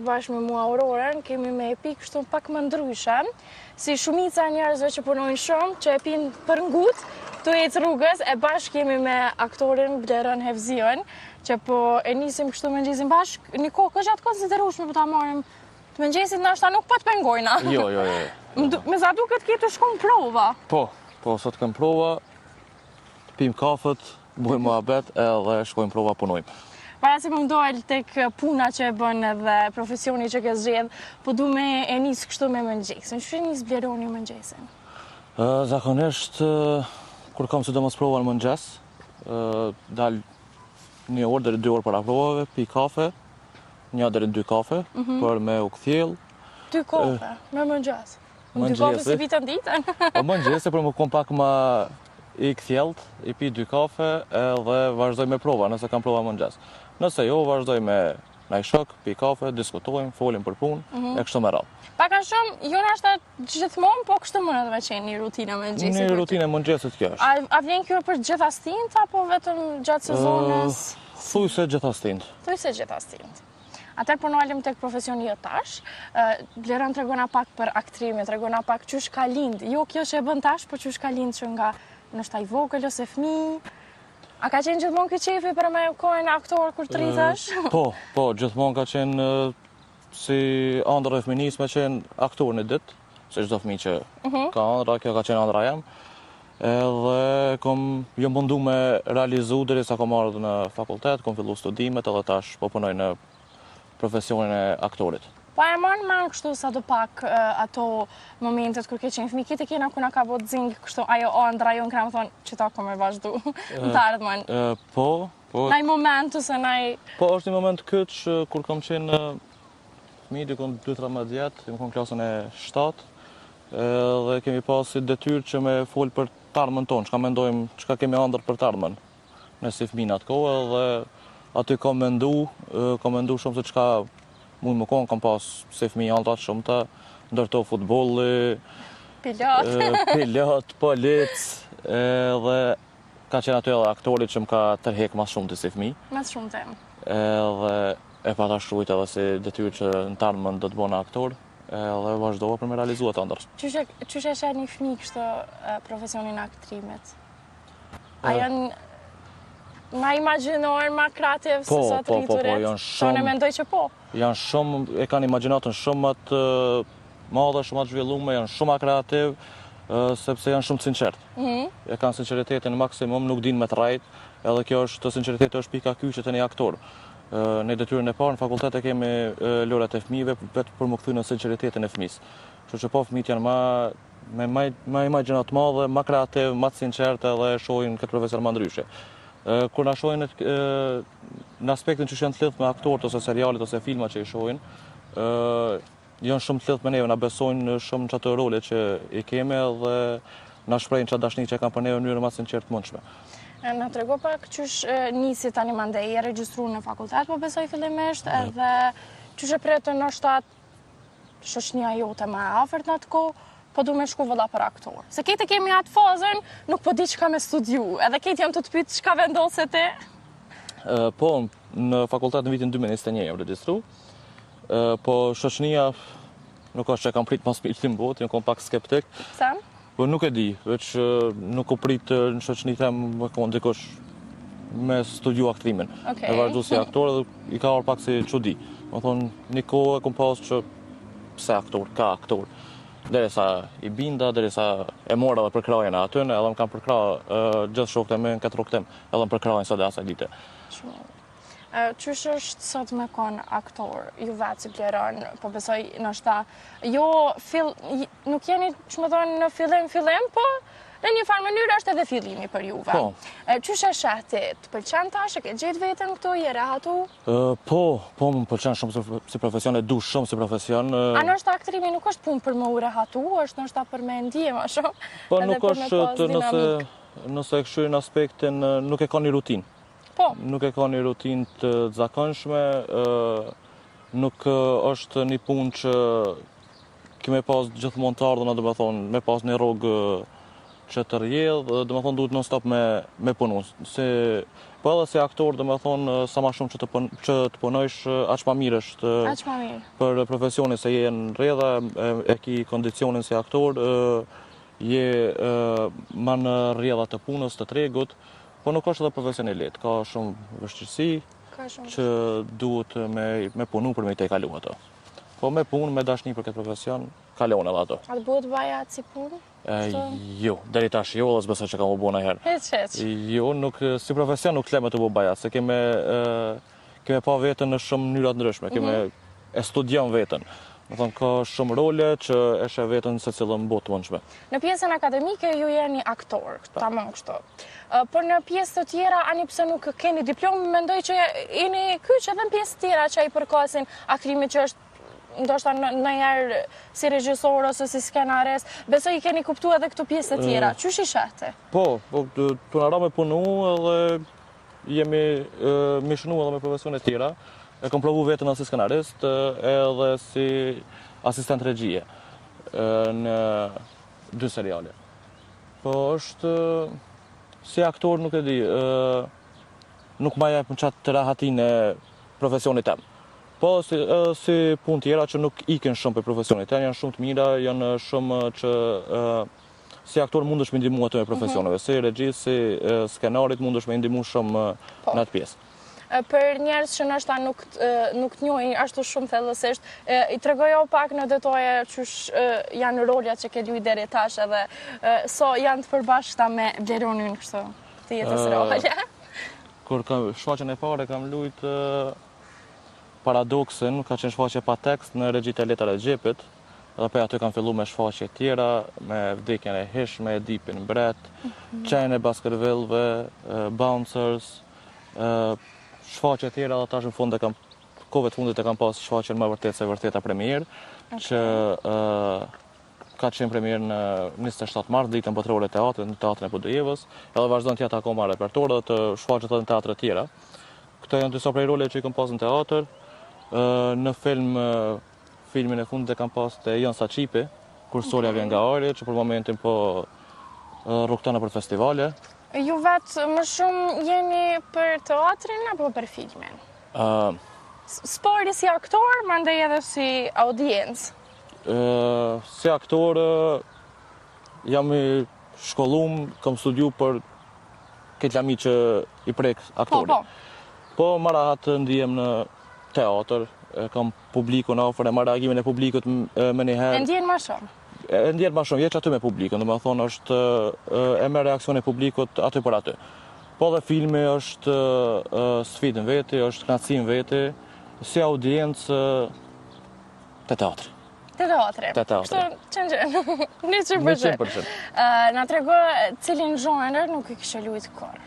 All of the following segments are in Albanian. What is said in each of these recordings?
bashkë me mua Aurorën, kemi me e pi kështu pak më ndryshe, si shumica njerëzve që punojnë shumë, që e pinë për ngut, të ecë rrugës, e bashkë kemi me aktorin Blerën Hevzion, që po e nisim kështu mëngjesin bashkë, një kohë gjatë konsiderueshme po ta marrim të mëngjesit, ndoshta nuk po të pengojna. Jo. Me sa duket ke të shkon prova. Po, sot kem prova, pim kafet, bëjmë muhabet edhe shkojmë prova punojmë. Para se më ndojnë tek puna që e bën edhe profesioni që ke zgjedh, po du me e nisë kështu me mëngjesin. Që nisë Bleroni mëngjesin? Zakonisht, kur kam sidomos prova në mëngjes, dal 1 orë deri 2 orë para provave, pi kafe, 1 deri 2 kafe, për me u kthjell. 2 kafe, me mëngjes? 2 kafe si vitën ditën? Po mëngjese, për më kom pak ma i kthjellt, i pi 2 kafe edhe vazhdoj me prova, nëse kam prova mëngjes. Nëse jo, vazhdoj me ndaj shok, pi kafe, diskutojmë, folim për punë, e kështu me radhë. Pak a shumë, jo nashta gjithmonë, po kështu mund të qenë një rutinë mëngjesit. Një rutinë mëngjesit kjo është. A vlen kjo për gjitha stint, apo vetëm gjatë sezonës? Thuj se gjitha stint. Atër për nalim tek profesioni jë tash, Blerën tregona pak për aktrimin, tregona pak qysh ka lind, jo kjo që e bën tash, po qysh ka lind që nga nështë i vogël ose fëmijë. A ka qenë gjithmonë këtë qefi për me kohën aktor kur të rritesh? Po, gjithmonë ka qenë si ëndra e fëminisë me qenë aktor në ditë, se çdo fëmijë që ka ëndra, kjo ka qenë ëndra jam. Edhe jam mundu me realizu derisa kom ardhur në fakultet, kom fillu studimet edhe tash po punoj në profesionin e aktorit. Po e marrë me kështu sa do pak ato momentet kur ke qenë fëmijë, kite kena kuna ka bo të zingë kështu ajo ëndra, jo në kena më thonë që ta kom e vazhdu në të ardhmen. Po. Naj momentu se naj... Po, është një moment këtë që kur kom qenë fëmijë, dikon 2-13 vjetë, jam kon klasën e 7, dhe kemi pasi detyrë që me folë për të ardhmen tonë, çka mendojmë, çka kemi ëndër për të ardhmen në si fëmijë atë kohë, dhe aty kom mendu shumë se çka mund më konë, kam pas si fëmijë ëndrat shumë të, ndërto futbolli, pilot, polic, dhe ka qenë aty edhe aktorit që më ka tërhek mas shumë të si fëmijë. Mas shumë të em. Edhe e pata shtrujt edhe si detyrë që në të ardhmen do të bona aktor, edhe vazhdova për me realizua të ëndrës. Qysh e sheh një fëmijë kështu profesionin e aktrimit? A janë ma imagjinor, ma kreativ se sa të rriturit? Po, janë shumë... Tonë e mendoj që po. Janë shumë, e kanë imagjinatën shumë më të madhe, shumë më të zhvillume, janë shumë më kreativ, sepse janë shumë të sinqertë. E kanë sinqeritetin maksimum, nuk din me të rajt, edhe kjo është, sinqeriteti është pika kyçe të një aktor. Në detyrën e parë, në fakultet e kemi lojrat e fëmijëve, vetë për më kthy në sinqeritetin e fëmisë. Kështu që po fëmijët janë ma imagjinat madhe, ma kreativ, ma të sinqertë edhe shohin këtë profesion më ndryshe. Kur na shohin në aspektin që janë të lidhur me aktorët ose serialet ose filmat që i shohin, janë shumë të lidhur me neve, na besojnë shumë çato role që i kemi dhe na shprehin çato dashni që kanë për neve në mënyrë më të sinqertë mundshme. Na trego pak qysh nisi tani mandej, e regjistruar në fakultet, po besoj fillimisht, edhe qysh e pretën ndoshta shoqënia jote më e afërt në atë kohë, po du me shku vëlla për aktor. Se kete kemi atë fazën, nuk po di çka me studiu, edhe kete jam të pyet çka vendose ti? Po, në fakultet në vitin 2021 jam regjistru, po shoqënia nuk është që kam prit mas fillim botë, jam kom pak skeptik. Pse? Po nuk e di, veç nuk u prit në shoqëni tem më konë dikush me studiu aktrimin. E vazhdu si aktor dhe i ka orë pak si çudi. Më thonë, një kohë e kom pas që pse aktor, ka aktor. Derisa i binda, derisa e mora dhe përkrajën e aty, edhe më kam përkra gjithë shokët e me në këtë rukëtim, edhe më përkrajën sot e asaj dite. Qysh është sot me konë aktor, ju vetë si Blerën, po besoj nështë jo, nuk jeni që më thonë në fillim, po në një farë mënyrë është edhe fillimi për juve. Qysh e sheti, të pëlqen tash, e ke gjetë vetën këtu, je rehatu? Po, më pëlqen shumë si profesion, e du shumë si profesion. A nështë aktrimi nuk është punë për më u rehatu, është nështë për me ndije ma shumë? Po, nuk është nëse e këshyrin aspektin, nuk e ka një rutinë. Po. Nuk e ka një rutinë të zakonshme, nuk është një punë që kime pas gjithmonë të ardhën, dhe me thonë, me pas një rrugë që të rrjedh, domethënë duhet non-stop me punu. Po edhe si aktor, domethënë sa më shumë që të punojsh, aq më mirë është Aq më mirë. për profesionin se je në rrjedha, e ki kondicionin si aktor, je më në rrjedha të punës, të tregut, po nuk është edhe profesion i lehtë, ka shumë vështirësi që duhet me punu për me i te kalu ato. Po me punë, me dashni për këtë profesion, kalon edhe ato. A të bëhet bajat si punë? Jo, deri tash jo, dhe s'besoj që kam u bo nëherë. Heq. Jo, si profesion nuk leme të bu bajat, se keme pa vetën në shumë mënyrat ndryshme, e studion vetën. Më thonë, ka shumë role që e shë vetën se cilën botë të mundshme. Në pjesën akademike ju jeni aktor, tamam kështu. Por në pjesë të tjera, ani pse nuk keni diplom, mendoj që jeni kyç edhe në pjesë të tjera që i përkasin akrimit që është ndoshta ndonjëherë si regjisor ose si skenarist, besoj i keni kuptu edhe këto pjesë të tjera. Qysh i shehte? Po, tu na ra me punu edhe jemi mishnu edhe me profesione tjera. E kom provu vetën edhe si skenarist edhe si asistent regjie në 2 seriale. Po është si aktor nuk e di, nuk ma jep në qatë të rahatin e profesionit tem. Po si punë tjera që nuk iken shumë për profesionit tem, janë shumë të mira, janë shumë që si aktor mundesh me ndihmu ato me profesioneve, si regji, si skenarit mundesh me ndihmu shumë në atë pjesë. Për njerëz që nështë nuk njohin ashtu shumë thellësisht, i tregojo pak në detaje qysh janë rolet që ke luajtur deri tash edhe so janë të përbashkëta me Bleronin kështu të jetës reale. Kur shfaqjen e parë kam luajtur Paradoksin, ka qenë shfaqje pa tekst në regjitë e Letra e Xhepit, edhe për aty kam fillu me shfaqje tjera, me Vdekjen e Hishme, Edipin Mbret, Qajnë e Baskervillëve, Bouncers, shfaqje tjera dhe tash në fund kove të fundit e kam pas shfaqjen më vërtet se vërteta premier, që ka qenë premier në 27 mars, ditën botërore e teatrit, në Teatrin e Podujevës, edhe vazhdon t'jata akoma repertor dhe të shfaqet edhe në teatre tjera. Këto janë disa prej role që i kam pas në teatr. Në filmin e fundit e kam pas të Jon Saqipi, kur Soria vjen nga Ari, që për momentin po rrugton për festivale. Ju vetë më shumë jeni për teatrin apo për filmin? Sporti si aktor, mandej edhe si audiencë? Si aktor, jam i shkollum, kam studiu për këtë lami që i prek aktorit. Po, më rahat ndihem në teatr, kam publikun afër, e marr reagimin e publikut me njëherë. E ndjen më shumë? E ndjen më shumë, jeç aty me publikun, do të thonë është e merr reaksionin e publikut aty për aty. Po dhe filmi është sfidë në veti, është kënaqësi në veti, si audiencë te teatri. Te teatri. Kështu çën. 100%. Na trego cilin zhanër nuk e kishe luajtur kurrë.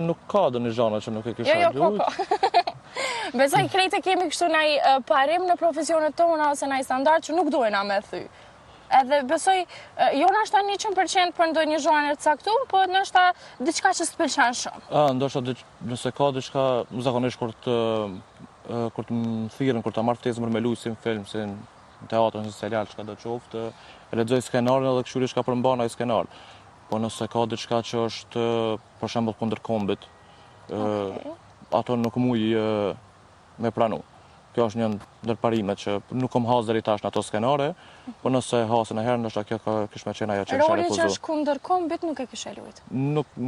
Nuk ka dhe një zhanër që nuk e kisha luajtur. Jo, besoj krejt e kemi kështu naj parim në profesionet tona ose naj standard që nuk duhena me thy. Edhe besoj, jo nështë 100% për ndonjë zhanër të caktuar, po nështë diçka që s'të pëlqen shumë. Ndoshta nëse ka diçka, zakonisht kur të më thirrën, kur ta marr ftesën për me luajtur si në film, si në teatr, si serial, çka do të qoftë, lexoj skenarin edhe këshyri çka përmban ai skenar. Po nëse ka diçka që është, për shembull, kundër kombit, ato nuk muj me pranu. Kjo është një ndër parimet që nuk kam has deri tash në ato skenare, po nëse hasën e herë, ndoshta kjo kish me qenë ajo që kisha refuzuar. Roli që është kundër kombit nuk e kishe luajtur?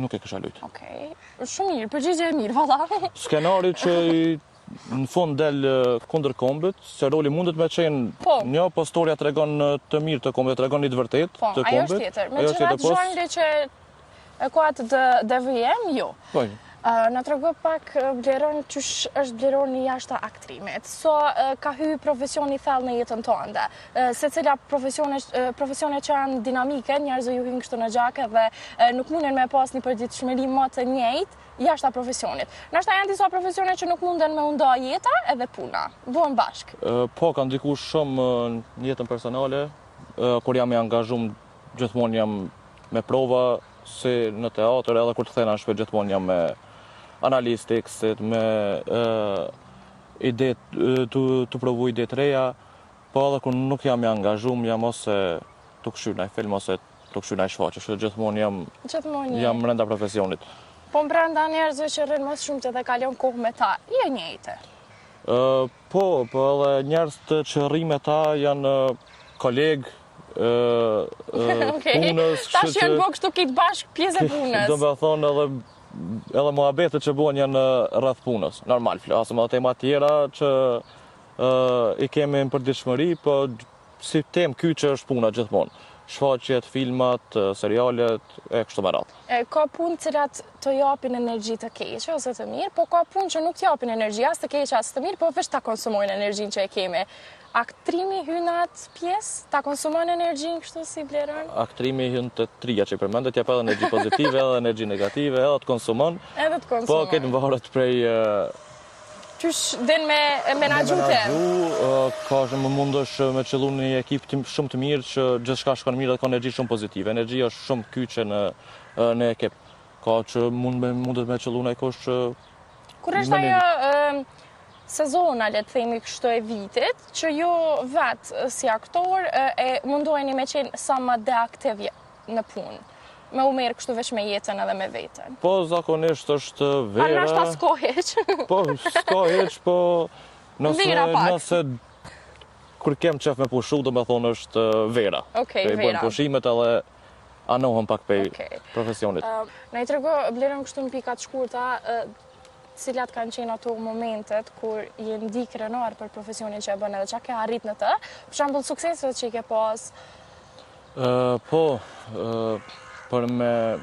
Nuk e kisha luajtur. Okej. Shumë mirë, përgjigje e mirë, valla. Skenari që në fund del kundër kombit, se roli mundet me qenë një, po storia tregon të mirë të kombit, tregon një të vërtet të kombit. Ajo është tjetër. Me qërat zhanri që e ka atë DVM, jo. Na trego pak Bleron qysh është Bleroni jashtë aktrimit. So ka hyrë profesioni thellë në jetën tënde. Secila profesione që janë dinamike, njerëzit ju hyjnë kështu në gjake dhe nuk munden me pas një përditshmëri më të njëjtë jashtë profesionit. Nashta janë disa profesione që nuk munden me u nda jeta edhe puna. Duhen bashkë. Po, ka ndikuar shumë në jetën personale. Kur jam i angazhuar, gjithmonë jam me prova si në teatr, edhe kur të thena në shtëpi gjithmonë jam me analist tekstit, me ide të provu ide të reja, po edhe kur nuk jam i angazhuar, jam ose të këshyr në film, ose të të këshyna i shfaqe, që gjithmonë Gjithmonë jam brenda profesionit. Po brenda njerëzve që rrinë më shumë dhe kalon kohë me ta, je njëjtë. Po edhe njerëz që rri me ta janë kolegë, punës. Tash janë bërë kështu kitë bashkë pjesë e punës. Do me thonë edhe muhabetet që buen janë rreth punës. Normal, flasëm edhe tema tjera që i kemi në përditshmëri, po si temë ky që është puna gjithmonë. Shfaqjet, filmat, serialet, e kështu me radhë. Ka punë cilat të japin energji të keqe ose të mirë, po ka punë që nuk t'japin energji as të keqe as të mirë, po veç ta konsumojnë energjinë që e kemi. Aktrimi hyn atë pjesë, ta konsumon energjinë kështu si Bleran? Aktrimi hyn të trija që i përmendet, jap edhe energji pozitive, edhe energji negative, edhe të konsumon. Edhe të konsumon. Po këtë varet prej Qysh din me menaxhute? Ka që më mundësh me qëllu një ekip shumë të mirë që gjithçka shkon mirë dhe ka energji shumë pozitive. Energjia është shumë kyçe në ekip. Ka që mundet me qëllu në ekosh që... Kur është ajo sezona, le të themi kështu e vitit, që ju vetë si aktor e mundoheni me qenë sa më deaktiv në punë? Me u merë kështu veç me jetën edhe me vetën. Po, zakonisht është vera... A nështë ta s'ko heq? Po, s'ko heq, po... Nëse kur kem qef me pushu, do me thonë është vera. Okej, vera. I bojnë pushimet edhe anohëm pak pej profesionit. Na i trego, Blerëm, kështu në pikat shkurta, cilat kanë qenë ato momentet kur je ndi krenar për profesionin që e bën edhe që ke arrit në të, për shembull sukseset që i ke pas? Për me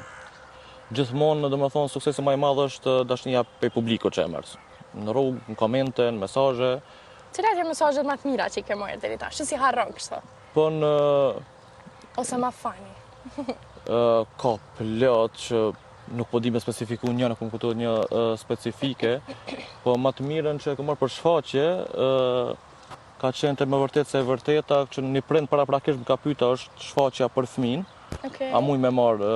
gjithmonë, do me thonë, suksesi më i madh është dashnia pej publiku që e merr. Në rrugë, në komente, në mesazhe. Cilat janë mesazhet më të mira që i ke marrë deri tash? Si harron kështu? Po ose më funny? Ka plot që nuk po di me specifiku një, nuk më kuptohet një specifike, po më të mirën që e kam marrë për shfaqje, ka qenë të me vërtet se e vërteta, që një prind paraprakisht më ka pyeta është shfaqja për fëmin. A muj me marrë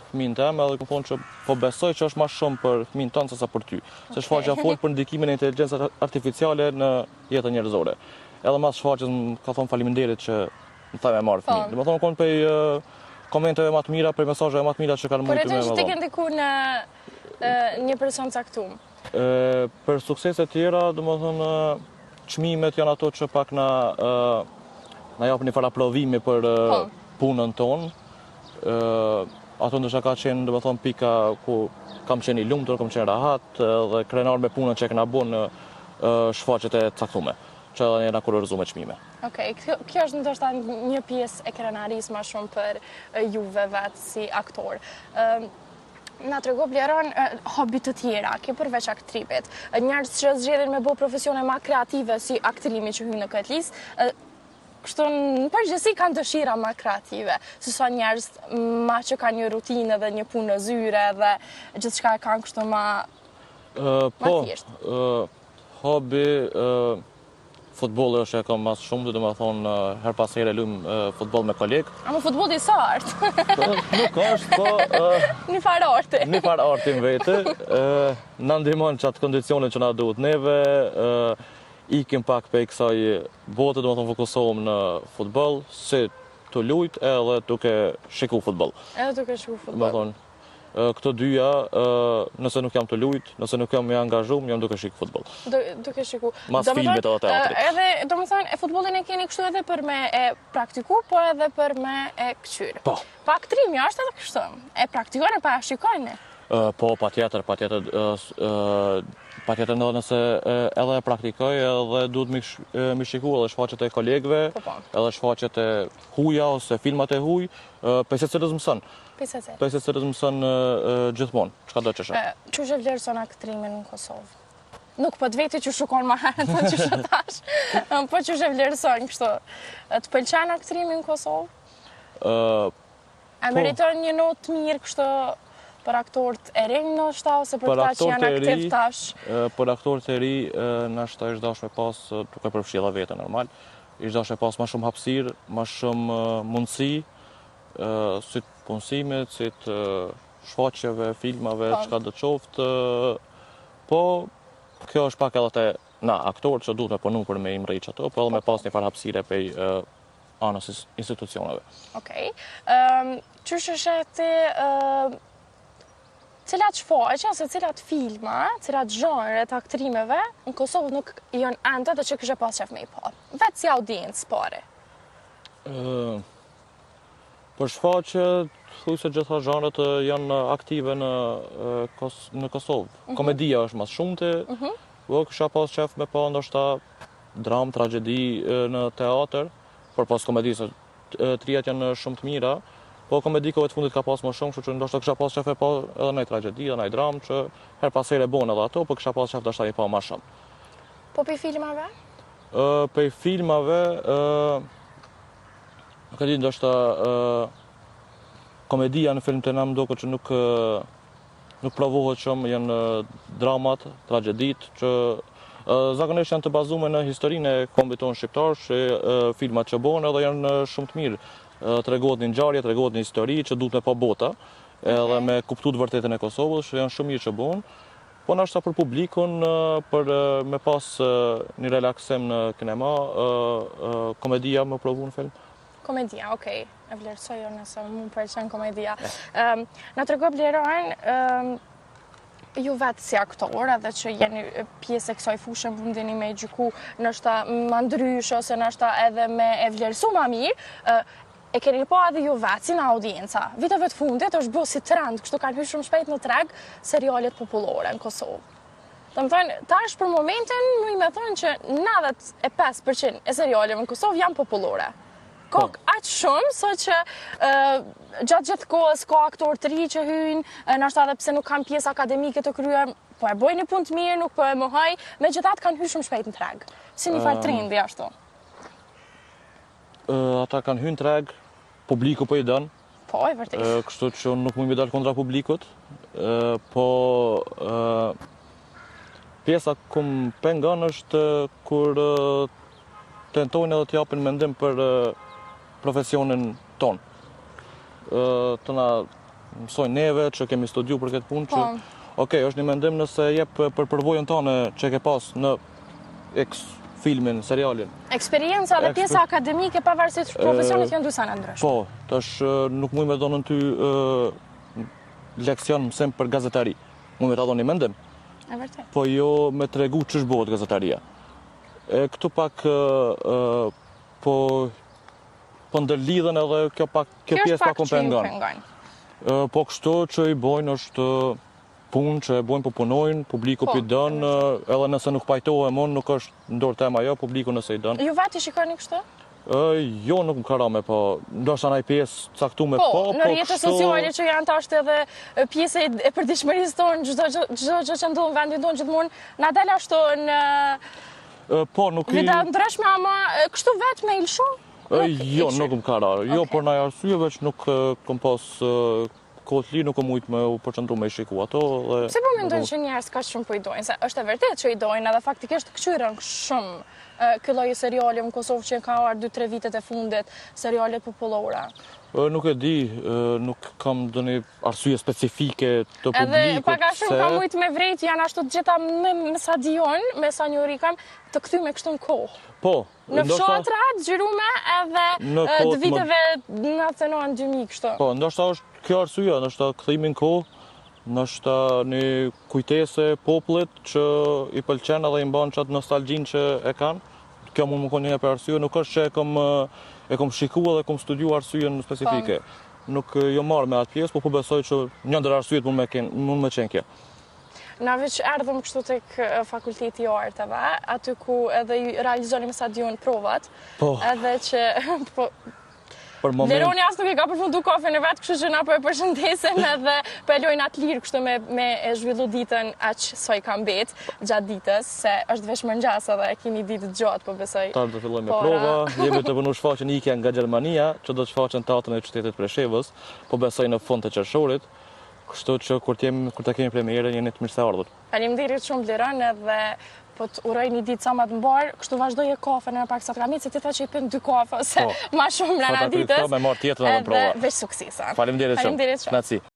fëmin të eme, edhe këmë thonë që po besoj që është ma shumë për fëmin tënë sesa për ty. Se shfaqja folë për ndikimin e inteligencës artificiale në jetën njerëzore. Edhe mas shfaqjes më ka thonë faleminderit që më thaj me marrë fëmin. Dhe më thonë konë pej komenteve ma të mira, prej mesazheve ma të mira që kanë mujtë me Por e të dhënë. që ti ndiku në një person caktum? Për sukseset tjera, dhe më thonë, çmimet janë ato që pak na japin një fara provimi për punën tonë. Ato ndësha ka qenë, dhe më thonë, pika ku kam qenë i lumtur, kam qenë rahat, dhe krenar me punën që e këna bu në shfaqjet e caktume, që edhe njëna kurorëzu me çmime. Okej, kjo është ndoshta një pjesë e krenarisë ma shumë për juve vetë si aktor. Na trego Bleran hobi të tjera, ke përveç aktrimit. Njerëz që zgjedhin me bo profesione ma kreative si aktrimi që hynë në këtë listë, kështu në përgjithësi kanë dëshira ma kreative, se sa njerëz ma që kanë një rutinë dhe një punë në zyre dhe gjithçka e kanë kështu ma thjesht. Hobi, futbolli është e kam mas shumë, dhe me thonë her pas here luajm futboll me kolegë. A më futbolli sa artë? Nuk është, po... Një farë arti. Një farë arti në vete. Në ndihmon që atë kondicionin që na duhet neve, ikim pak pe kësaj bote, do më thonë fokusohem në futboll, si të lujt edhe duke shiku futboll. Edhe duke shiku futboll. Këto dyja, nëse nuk jam të lujt, nëse nuk jam me angazhum, jam duke shiku futboll. Duke shiku. Mas filmit edhe teatrit. Edhe, do më thonë, futbollin e keni kështu edhe për me e praktiku, po edhe për me e këqyrë. Po. Pa aktrimi është edhe kështu. E praktikojnë, pa e shikojnë. Po, patjetër edhe nëse edhe e praktikoj, edhe duhet mi shiku edhe shfaqjet e kolegëve, edhe shfaqjet e huja ose filmat e huj, për se cilës mësën. Për se cilës mësën gjithmonë, çka do qëshë. Që shë vlerëson aktrimin në Kosovë? Nuk po të veti që shukon ma herët në që shëtash, po që shë vlerëson kështu. Të pëlqen aktrimin në Kosovë? A meriton një notë mirë kështu për aktorët e rinj nështë, ose për ta që janë aktiv tash? Për aktorët e ri, nështë ish dash me pas, duke përfshjella vete normal, ish dash me pas ma shumë hapësirë, ma shumë mundësi, si të punësimit, si të shfaqjeve, filmave, çka do qoftë, po kjo është pak edhe te na aktorët që duhet me punu për me imrejq ato, po edhe me pas një farë hapësire pej anës institucioneve. Okej. Qysh është ti cilat shfaqe ose cilat filma, cilat zhanre të aktrimeve në Kosovë nuk janë ende dhe që kështë pas qef me i pa? Vetë si audiencë pare. Për shfaqe, thuj se gjitha zhanret janë aktive në Kosovë. Komedia është mas shumëti, kësha pas qef me pa ndoshta dram, tragedi në teatr, por pas komedisë trijet janë shumë të mira, po komedikove të fundit ka pas më shumë, kështu që ndoshta kisha pas qef e pa edhe në tragedi, edhe në dram, që her pas here bon edhe ato, po kisha pas qef dashta i pa më shumë. Po për filmave? Për filmave, ka di ndoshta komedia në film të nam do që nuk provohet shumë, janë dramat, tragedit, që zakonisht janë të bazume në historinë e kombit tonë shqiptar, që filmat që bon edhe janë shumë të mirë. Tregohet një ngjarje, tregohet një histori që duhet me pa bota, edhe me kuptu të vërtetën e Kosovës, që janë shumë mirë që bon. Po nashta për publikun, për me pas një relaksim në kinema, komedia më provu në film. Komedia, okej. E vlerësoj nëse mu pëlqen komedia. Na tregoj Bleran, ju vetë si aktor, edhe që jeni pjesë e kësaj fushë mundeni me gjyku nështë më ndrysh, ose nështë edhe me e vlerësu ma mirë, e keni po edhe ju vetë si në audienca. Viteve të fundit është bërë si trend, kështu kanë hyrë shumë shpejt në treg serialet popullore në Kosovë. Të më thënë, tash për momentin, mu i me thënë që 95% e serialeve në Kosovë janë popullore. Ka aqë shumë, so që gjatë gjithë kohës ka aktor të ri që hyjnë, nështë edhe pse nuk kanë pjesë akademike të kryer, po e bojnë një punë të mirë, nuk po e mohaj, me gjithat kanë hyrë shumë shpejt në treg. Si një farë trendi ashtu. Ata kanë hyrë në treg, publiku po i dënë. Po, e vërtet. Kështu që nuk mund mi dalë kontra publikut, po pjesa ku më pengon është kur tentojnë edhe t'japin mendim për profesionin tonë. Të na mësojnë neve që kemi studiu për këtë punë që okej, është një mendim nëse jep për përvojën tonë që ke pas në filmin, serialin. Eksperienca dhe pjesa akademike pavarësisht profesionit janë dy sana ndryshme. Po, tash nuk mund me donë në ty leksion mësim për gazetari. Mund me ta donë një mendim. E vërtet. Po jo me tregu ç'është bëhet gazetaria. Këtu pak po ndërlidhen edhe kjo pjesë pak kompengon. Po kështu që i bojnë është punë që e bojnë po punojnë, publiku për i dënë, edhe nëse nuk pajtohem unë, nuk është ndorë tema jo, publiku nëse i dënë. Ju vetë i shikoni kështu? Jo, nuk më karame, po, ndoshta naj pjesë caktume po, po në rrjetet sociale që janë tash edhe pjesë e përditshmërisë tonë, çdo gjë që ndodh në vendin tonë gjithmonë, na dal ashtu në vida ndryshme, ama kështu vetë me ilshu? Jo, nuk më karare. Jo, por naj arsye veç nuk kom pas kohë nuk kom ujtë me u përqendru me i shiku ato. Pse po mendojnë që njerëz ka shumë po i dojnë? Se është e vërtet që i dojnë, edhe faktikisht këqyren shumë ky lloj seriale në Kosovë që ka ardhur 2-3 vitet e fundit, serialet popullore. Nuk e di, nuk kam ndonjë arsye specifike të publikut. Edhe pak a shumë kam ujtë me vrejt, janë ashtu të gjitha me sa dion, me sa njëri kam, të kthyme kështu në kohë. Po. Në fshatra, xhirume edhe të viteve 99-2000 kështu. Po, ndoshta është kjo arsye, ndoshta kthimi në kohë, ndoshta një kujtesë popullit që i pëlqen edhe i mban çat nostalgjinë që e kanë. Kjo mund më konë një për arsye, nuk është që e kom shikua dhe kom studiu arsyen specifike. Nuk jo marrë me atë pjesë, po besoj që një ndër arsyet mund me qenë kjo. Na veç erdhëm kështu tek fakulteti i arteve, aty ku edhe realizoni me stadion provat, edhe që Leroni as nuk e ka përfundu kafen e vetë, kështu që na po e përshëndesim edhe po e lojnë atë lirë kështu me e zhvillu ditën aq sa i ka mbet gjatë ditës, se është veç mëngjes edhe e keni ditë gjatë, po besoj. Tarë do fillojmë me prova, jemi të vënë shfaqjen ikja nga Gjermania, që do të shfaqen teatrin e qytetit Preshevës, po besoj në fund të qershorit, kështu që kur ta kemi premierën jeni të mirëseardhur. Faleminderit shumë Bleran, edhe po të uroj një ditë sa më të mbar, kështu vazhdoje kafe në pak sa të kamit, se ti tha që i pin 2 kafe, ose ma shumë në ditës. Me marrë tjetër edhe prova. Edhe veç suksesa. Faleminderit shumë.